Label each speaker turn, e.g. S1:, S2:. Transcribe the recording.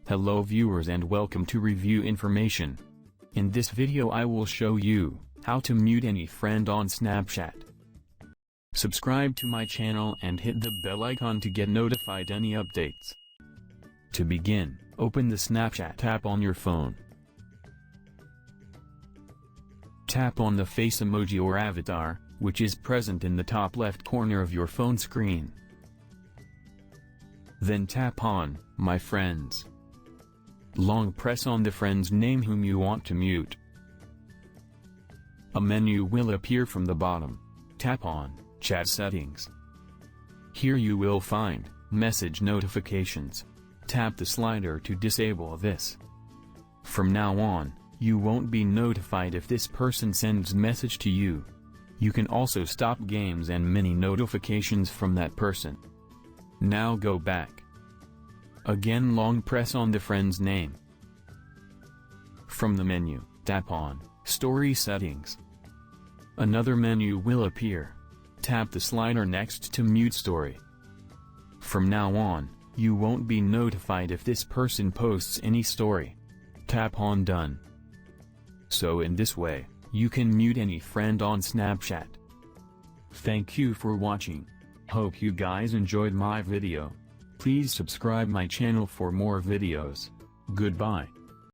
S1: Hello viewers and welcome to Review Information. In this video I will show you how to mute any friend on Snapchat. Subscribe to my channel and hit the bell icon to get notified any updates. To begin, open the Snapchat app on your phone. Tap on the face emoji or avatar, which is present in the top left corner of your phone screen. Then tap on My Friends. Long press on the friend's name whom you want to mute. A menu will appear from the bottom. Tap on Chat Settings. Here you will find Message Notifications. Tap the slider to disable this. From now on, you won't be notified if this person sends message to you. You can also stop games and mini notifications from that person. Now go back. Again long press on the friend's name. From the menu, tap on Story Settings. Another menu will appear. Tap the slider next to Mute Story. From now on, you won't be notified if this person posts any story. Tap on Done. So in this way, you can mute any friend on Snapchat. Thank you for watching. Hope you guys enjoyed my video. Please subscribe my channel for more videos. Goodbye.